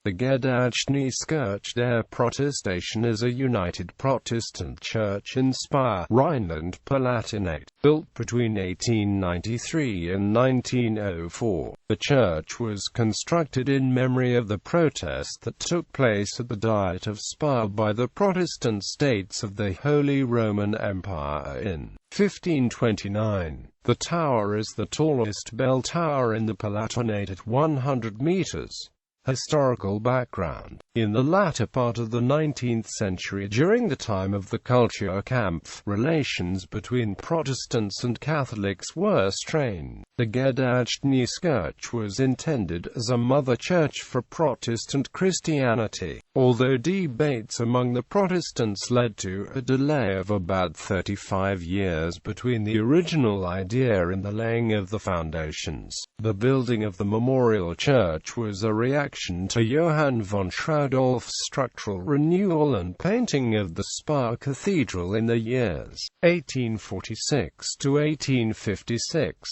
The Gedächtniskirche der Protestation is a United Protestant church in Speyer, Rhineland-Palatinate, built between 1893 and 1904. The church was constructed in memory of the protest that took place at the Diet of Speyer by the Protestant states of the Holy Roman Empire in 1529. The tower is the tallest bell tower in the Palatinate at 100 meters. Historical background. In the latter part of the 19th century, during the time of the Kulturkampf, relations between Protestants and Catholics were strained. The Gedächtniskirche was intended as a mother church for Protestant Christianity, although debates among the Protestants led to a delay of about 35 years between the original idea and the laying of the foundations. The building of the memorial church was a reaction to Johann von Schraudolph's structural renewal and painting of the Speyer Cathedral in the years 1846 to 1856.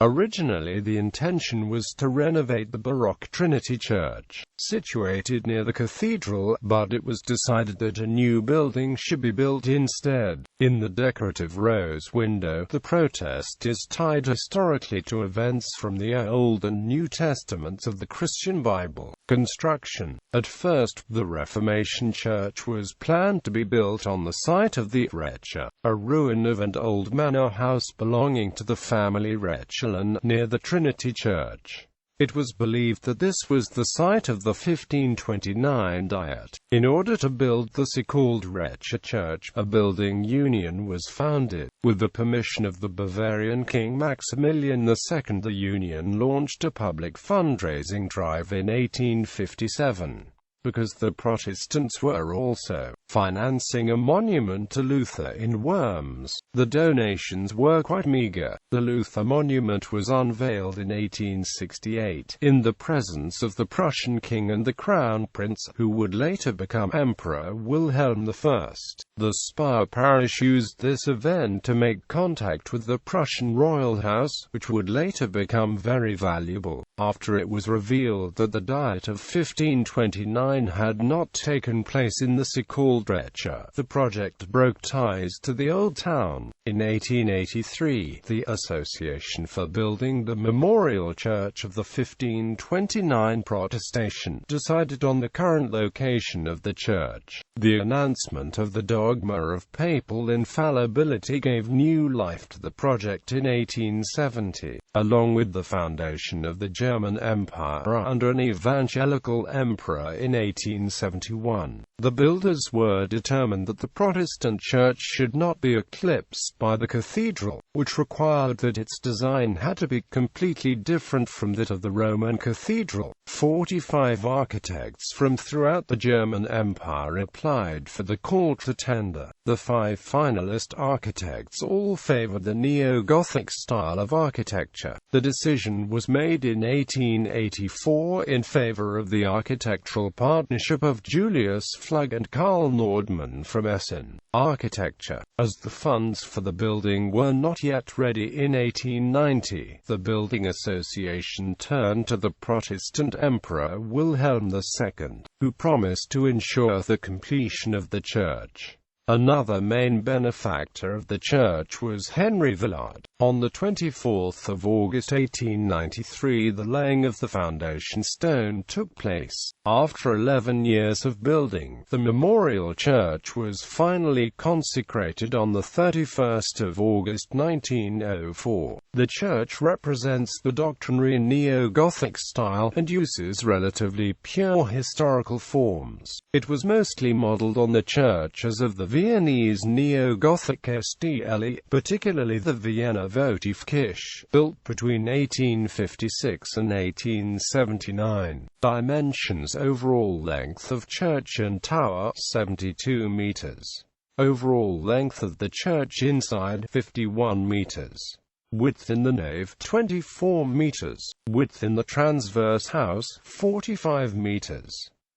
Originally the intention was to renovate the Baroque Trinity Church, situated near the cathedral, but it was decided that a new building should be built instead. In the decorative rose window, the protest is tied historically to events from the Old and New Testaments of the Christian Bible. Construction. At first, the Reformation Church was planned to be built on the site of the Reccia, a ruin of an old manor house belonging to the family Rhineland, near the Trinity Church. It was believed that this was the site of the 1529 Diet. In order to build the so-called Reccia Church, a building union was founded. With the permission of the Bavarian King Maximilian II, the union launched a public fundraising drive in 1857. Because the Protestants were also financing a monument to Luther in Worms, the donations were quite meager. The Luther monument was unveiled in 1868, in the presence of the Prussian king and the Crown Prince, who would later become Emperor Wilhelm I. The Speyer parish used this event to make contact with the Prussian royal house, which would later become very valuable. After it was revealed that the Diet of 1529 had not taken place in the so-called Reccia, the project broke ties to the old town. In 1883, the Association for Building the Memorial Church of the 1529 Protestation decided on the current location of the church. The announcement of the Dogma of Papal Infallibility gave new life to the project in 1870, along with the foundation of the German Empire under an evangelical emperor in 1871. The builders were determined that the Protestant church should not be eclipsed by the cathedral, which required that its design had to be completely different from that of the Roman cathedral. 45 architects from throughout the German Empire applied for the call to tender. The 5 finalist architects all favored the neo-Gothic style of architecture. The decision was made in 1884 in favor of the architectural partnership of Julius Flug and Karl Nordmann from Essen. Architecture. As the funds for the building were not yet ready in 1890, the Building Association turned to the Protestant Emperor Wilhelm II, who promised to ensure the completion of the church. Another main benefactor of the church was Henry Villard. On the 24th of August 1893, the laying of the foundation stone took place. After 11 years of building, the memorial church was finally consecrated on the 31st of August 1904. The church represents the doctrinary neo-Gothic style and uses relatively pure historical forms. It was mostly modeled on the churches of the Viennese neo-Gothic style, particularly the Vienna votive Kirche, built between 1856 and 1879. Dimensions: overall length of church and tower 72 meters. Overall length of the church inside 51 meters. Width in the nave 24 meters. Width in the transverse house 45 meters.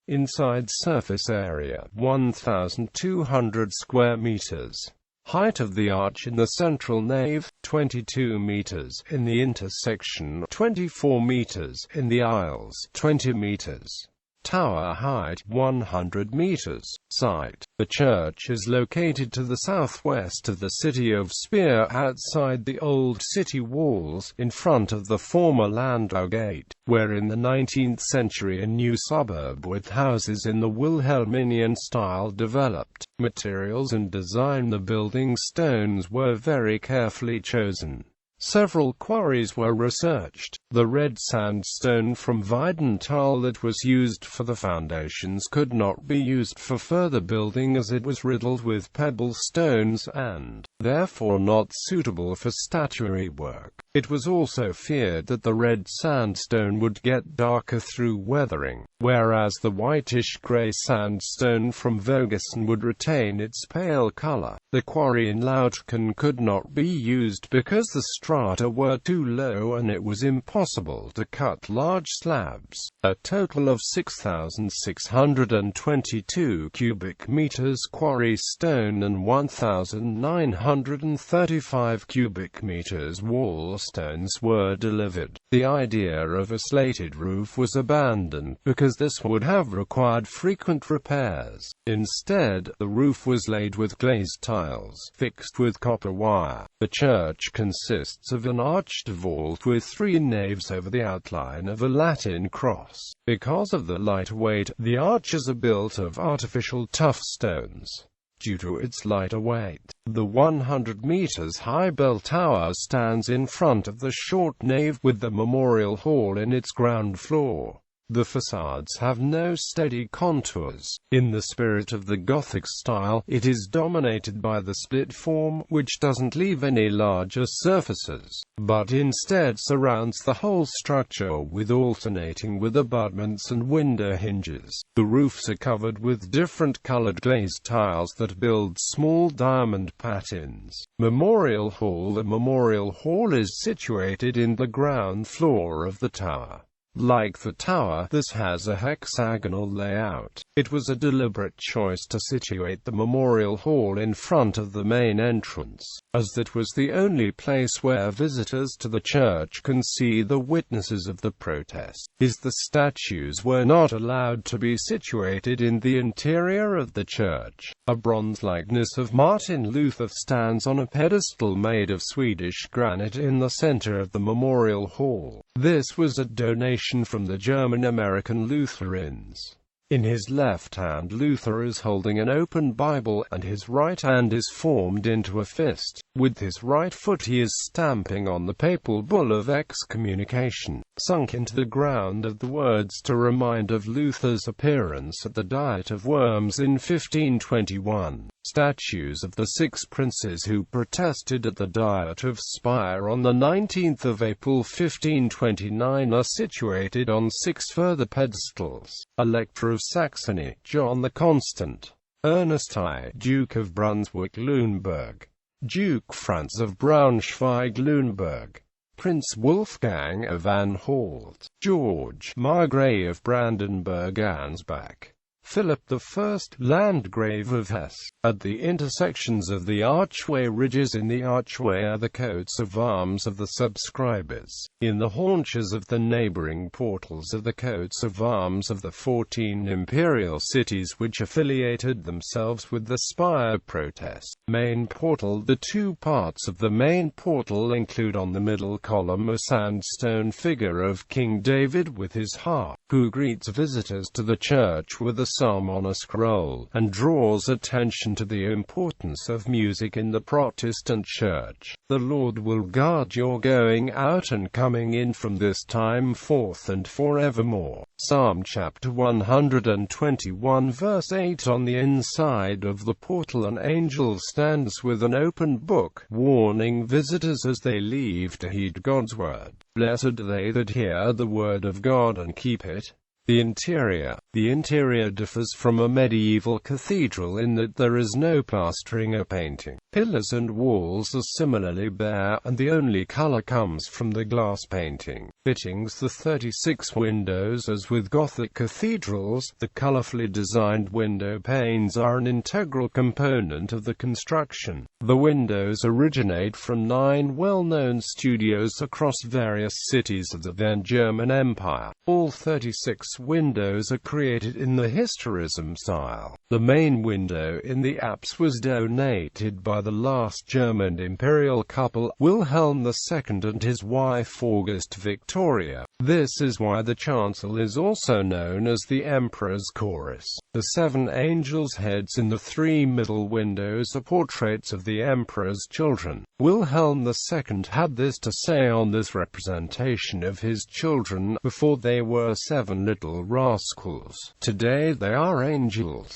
Inside surface area 1,200 square meters. Height of the arch in the central nave 22 meters, in the intersection 24 meters, in the aisles 20 meters. Tower height 100 meters. Site: the church is located to the southwest of the city of Speyer, outside the old city walls, in front of the former Landau Gate, where in the 19th century a new suburb with houses in the Wilhelminian style developed. Materials and design: the building stones were very carefully chosen. Several quarries were researched. The red sandstone from Weidenthal that was used for the foundations could not be used for further building as it was riddled with pebble stones and, therefore, not suitable for statuary work. It was also feared that the red sandstone would get darker through weathering, whereas the whitish-grey sandstone from Vogesen would retain its pale color. The quarry in Lautken could not be used because the strata were too low and it was impossible to cut large slabs. A total of 6,622 cubic meters quarry stone and 1,935 cubic meters wall stones were delivered. The idea of a slated roof was abandoned because this would have required frequent repairs. Instead, the roof was laid with glazed tiles, fixed with copper wire. The church consists of an arched vault with 3 naves over the outline of a Latin cross. Because of the light weight, the arches are built of artificial tough stones. Due to its lighter weight, the 100 meters high bell tower stands in front of the short nave with the memorial hall in its ground floor. The facades have no steady contours. In the spirit of the Gothic style, it is dominated by the split form, which doesn't leave any larger surfaces, but instead surrounds the whole structure with alternating with abutments and window hinges. The roofs are covered with different colored glazed tiles that build small diamond patins. Memorial Hall: the Memorial Hall is situated in the ground floor of the tower. Like the tower, this has a hexagonal layout. It was a deliberate choice to situate the Memorial Hall in front of the main entrance, as that was the only place where visitors to the church can see the witnesses of the protest. The statues were not allowed to be situated in the interior of the church. A bronze likeness of Martin Luther stands on a pedestal made of Swedish granite in the center of the Memorial Hall. This was a donation from the German-American Lutherans. In his left hand, Luther is holding an open Bible, and his right hand is formed into a fist. With his right foot he is stamping on the papal bull of excommunication, sunk into the ground of the words to remind of Luther's appearance at the Diet of Worms in 1521. Statues of the 6 princes who protested at the Diet of Speyer on the 19th of April 1529 are situated on 6 further pedestals. Elector of Saxony, John the Constant. Ernest I, Duke of Brunswick-Luneburg. Duke Franz of Braunschweig-Luneburg. Prince Wolfgang of Anhalt. George Margrave of Brandenburg-Ansbach. Philip I, Landgrave of Hesse. At the intersections of the archway ridges in the archway are the coats of arms of the subscribers. In the haunches of the neighboring portals are the coats of arms of the 14 imperial cities which affiliated themselves with the Speyer protest. Main portal: the 2 parts of the main portal include on the middle column a sandstone figure of King David with his harp, who greets visitors to the church with a psalm on a scroll, and draws attention to the importance of music in the Protestant Church. The Lord will guard your going out and coming in from this time forth and forevermore. Psalm chapter 121 verse 8. On the inside of the portal an angel stands with an open book, warning visitors as they leave to heed God's word. Blessed are they that hear the word of God and keep it. The interior. The interior differs from a medieval cathedral in that there is no plastering or painting. Pillars and walls are similarly bare, and the only color comes from the glass painting. Fittings: the 36 windows. As with Gothic cathedrals, the colorfully designed window panes are an integral component of the construction. The windows originate from 9 well-known studios across various cities of the then German Empire. All 36 apse windows are created in the historicism style. The main window in the apse was donated by the last German imperial couple, Wilhelm II and his wife August Victoria. This is why the chancel is also known as the Emperor's Chorus. The 7 angels' heads in the 3 middle windows are portraits of the Emperor's children. Wilhelm II had this to say on this representation of his children: before they were 7 little rascals, today they are angels.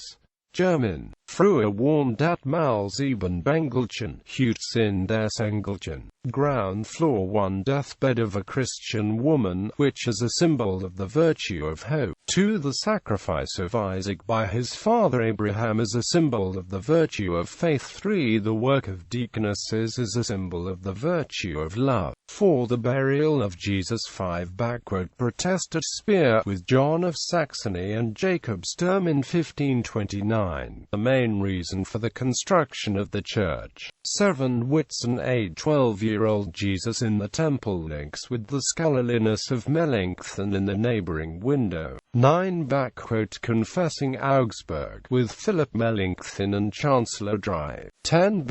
German. Früher waren das mal 7 Bengelchen, heute sind es Engelchen. Ground floor 1 deathbed of a Christian woman, which is a symbol of the virtue of hope. 2 The sacrifice of Isaac by his father Abraham is a symbol of the virtue of faith. 3 The work of deaconesses is a symbol of the virtue of love. 4 The burial of Jesus. 5 Protested spear with John of Saxony and Jacob Sturm in 1529. The main reason for the construction of the church. 7 Whitsun a 12-year-old Jesus in the temple links with the scholaliness of Melanchthon in the neighboring window. 9 Confessing Augsburg with Philip Melanchthon and Chancellor Drive. 10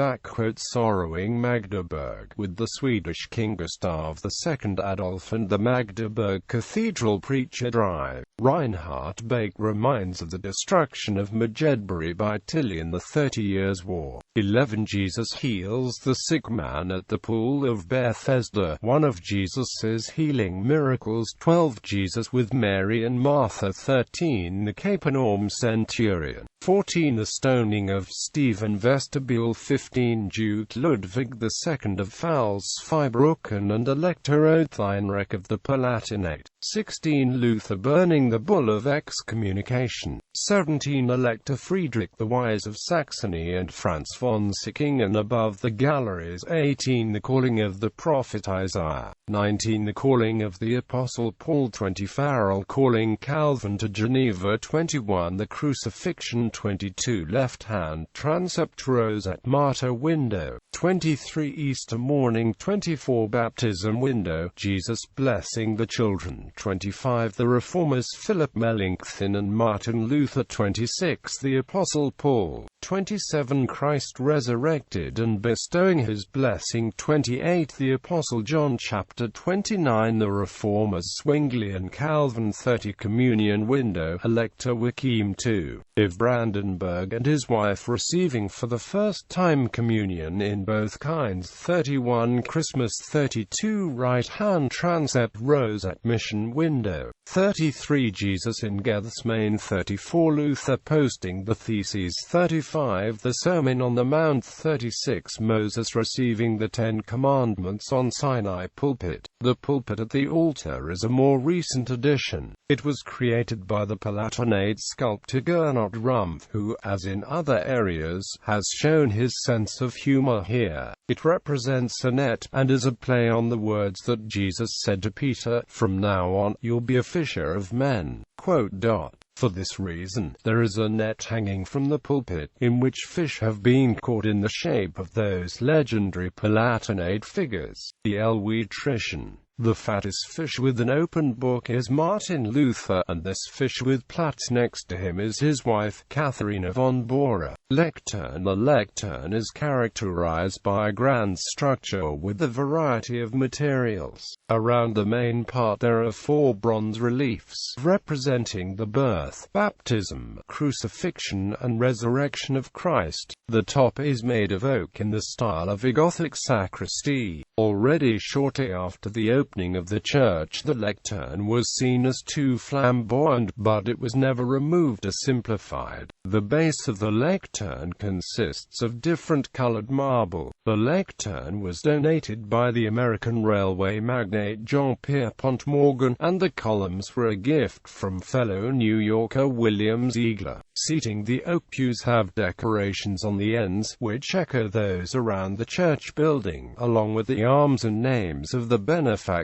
Sorrowing Magdeburg with the Swedish King Gustav II Adolf and the Magdeburg Cathedral Preacher Drive. Reinhard Bake reminds of the destruction of Medjugorje by Tilly in the 30 Years' War. 11 Jesus heals the sick man at the pool of Bethesda, one of Jesus's healing miracles. 12 Jesus with Mary and Martha. 13 The Capernaum centurion. 14 The stoning of Stephen vestibule. 15 Duke Ludwig II of Pfalz-Zweibrücken and Elector Otheinrich of the Palatinate. 16 Luther burning the bull of excommunication. 17 Elector Friedrich the Wise of Saxony and Franz von Sickingen above the galleries. 18 The calling of the prophet Isaiah. 19 The calling of the Apostle Paul. 20 Farel calling Calvin to Geneva. 21 The crucifixion. 22 Left-hand transept rose at Martyr window. 23 Easter morning. 24 Baptism window, Jesus blessing the children. 25 The Reformers Philip Melanchthon and Martin Luther. 26 The Apostle Paul. 27 Christ resurrected and bestowing his blessing. 28 The Apostle John. Chapter 29 The Reformers Zwingli and Calvin. 30 Communion window, Elector Wilhelm II of Brandenburg and his wife receiving for the first time communion in both kinds. 31 Christmas. 32 Right-hand transept rose at Mission window. 33 Jesus in Gethsemane. 34 Luther posting the theses. 35 The Sermon on the Mount. 36 Moses receiving the 10 Commandments on Sinai pulpit. The pulpit at the altar is a more recent addition. It was created by the Palatinate sculptor Gernot Rumpf, who, as in other areas, has shown his sense of humor here. It represents a net, and is a play on the words that Jesus said to Peter, "From now on, you'll be a fisher of men." For this reason, there is a net hanging from the pulpit, in which fish have been caught in the shape of those legendary Palatinate figures. The Elwe tradition. The fattest fish with an open book is Martin Luther, and this fish with plaits next to him is his wife, Katharina von Bora. Lectern. The lectern is characterized by a grand structure with a variety of materials. Around the main part there are 4 bronze reliefs representing the birth, baptism, crucifixion, and resurrection of Christ. The top is made of oak in the style of a Gothic sacristy. Already shortly after the opening of the church, the lectern was seen as too flamboyant, but it was never removed or simplified. The base of the lectern consists of different colored marble. The lectern was donated by the American railway magnate John Pierpont Morgan, and the columns were a gift from fellow New Yorker William Ziegler. Seating. The oak pews have decorations on the ends, which echo those around the church building, along with the arms and names of the benefactors.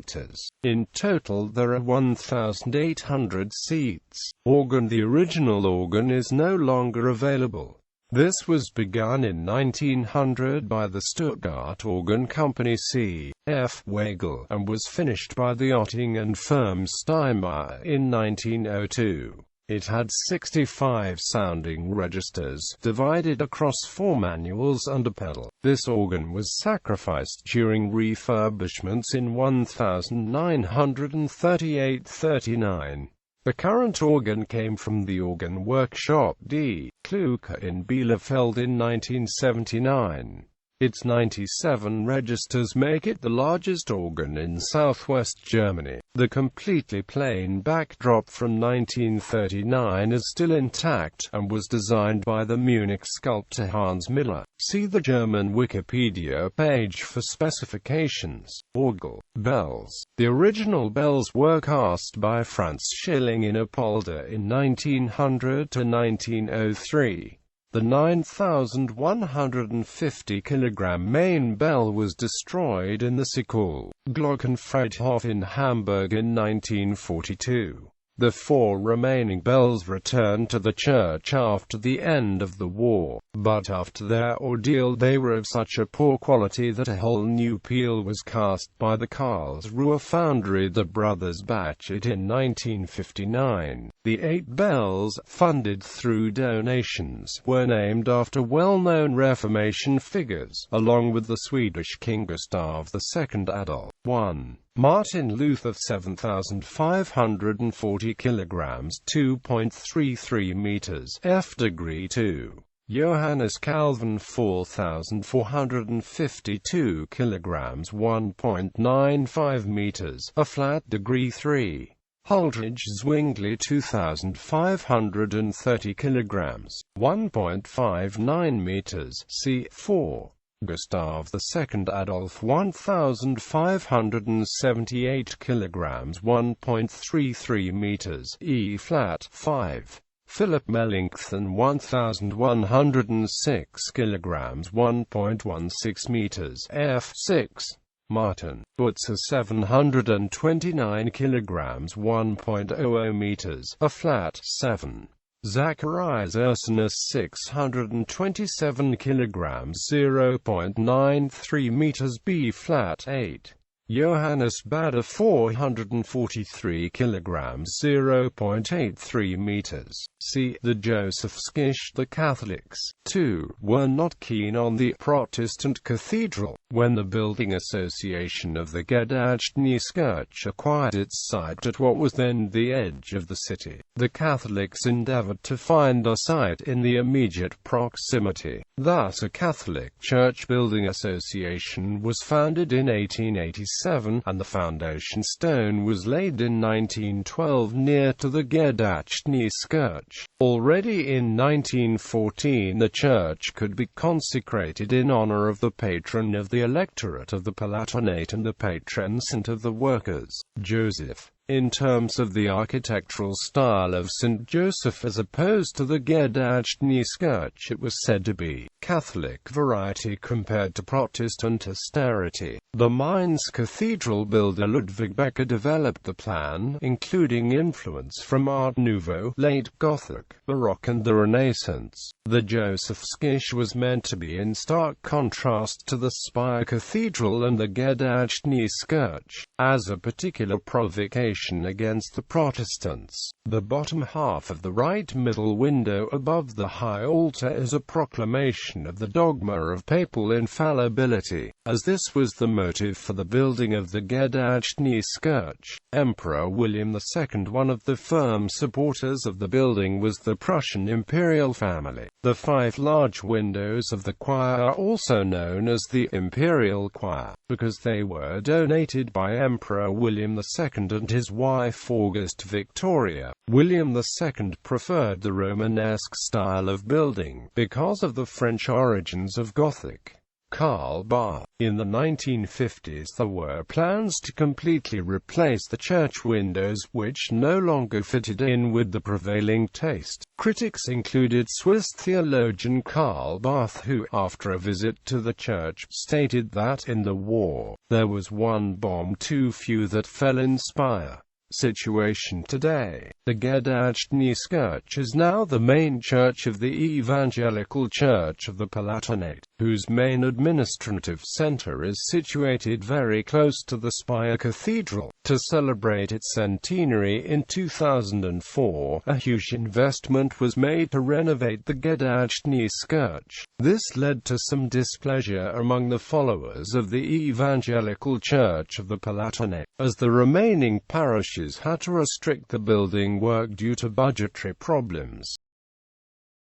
In total there are 1,800 seats. Organ. The original organ is no longer available. This was begun in 1900 by the Stuttgart organ company C.F. Weigel, and was finished by the Ottingen firm Steinmeier in 1902. It had 65 sounding registers, divided across 4 manuals and a pedal. This organ was sacrificed during refurbishments in 1938–39. The current organ came from the organ workshop D. Kluge in Bielefeld in 1979. Its 97 registers make it the largest organ in southwest Germany. The completely plain backdrop from 1939 is still intact, and was designed by the Munich sculptor Hans Miller. See the German Wikipedia page for specifications. Borgore Bells. The original bells were cast by Franz Schilling in Apolda in 1900–1903. The 9,150 kilogram main bell was destroyed in the Sikul Glockenfriedhof in Hamburg in 1942. The 4 remaining bells returned to the church after the end of the war, but after their ordeal they were of such a poor quality that a whole new peal was cast by the Karlsruhe foundry. The brothers batched it in 1959. The 8 bells, funded through donations, were named after well-known Reformation figures, along with the Swedish King Gustav II Adolf. 1. Martin Luther 7,540 kilograms 2.33 meters F degree 2. Johannes Calvin 4,452 kilograms 1.95 meters A flat degree 3. Huldrych Zwingli 2,530 kilograms 1.59 meters C 4. Gustav II Adolf 1,578 kilograms 1.33 meters E flat 5. Philip Melanchthon 1,106 kilograms 1.16 meters F 6. Martin Butzer 729 kilograms 1.00 meters A flat 7. Zacharias Ursinus 627 kilograms 0.93 meters B flat 8. Johannes Bada 443 kilograms 0.83 meters C. The Josephskisch. The Catholics, too, were not keen on the Protestant cathedral. When the Building Association of the Gedächtniskirche acquired its site at what was then the edge of the city, the Catholics endeavored to find a site in the immediate proximity. Thus a Catholic Church Building Association was founded in 1887, and the foundation stone was laid in 1912 near to the Gedächtniskirche. Already in 1914 the church could be consecrated in honor of the patron of the electorate of the Palatinate and the patron saint of the workers, Joseph. In terms of the architectural style of St. Joseph as opposed to the Gedächtniskirche, it was said to be Catholic variety compared to Protestant austerity. The Mainz cathedral builder Ludwig Becker developed the plan, including influence from Art Nouveau, Late Gothic, Baroque and the Renaissance. The Josephskisch was meant to be in stark contrast to the Speyer Cathedral and the Gedächtniskirche, as a particular provocation against the Protestants. The bottom half of the right middle window above the high altar is a proclamation of the dogma of papal infallibility, as this was the motive for the building of the Gedächtniskirche. Emperor William II. One of the firm supporters of the building was the Prussian imperial family. The 5 large windows of the choir are also known as the Imperial Choir, because they were donated by Emperor William II and his wife August Victoria. William II preferred the Romanesque style of building, because of the French origins of Gothic. Karl Barth. In the 1950s there were plans to completely replace the church windows, which no longer fitted in with the prevailing taste. Critics included Swiss theologian Karl Barth, who, after a visit to the church, stated that in the war, there was one bomb too few that fell in Speyer. Situation today. The Gedächtniskirche is now the main church of the Evangelical Church of the Palatinate, whose main administrative center is situated very close to the Speyer Cathedral. To celebrate its centenary in 2004, a huge investment was made to renovate the Gedächtniskirche. This led to some displeasure among the followers of the Evangelical Church of the Palatinate, as the remaining parishes had to restrict the building work due to budgetary problems.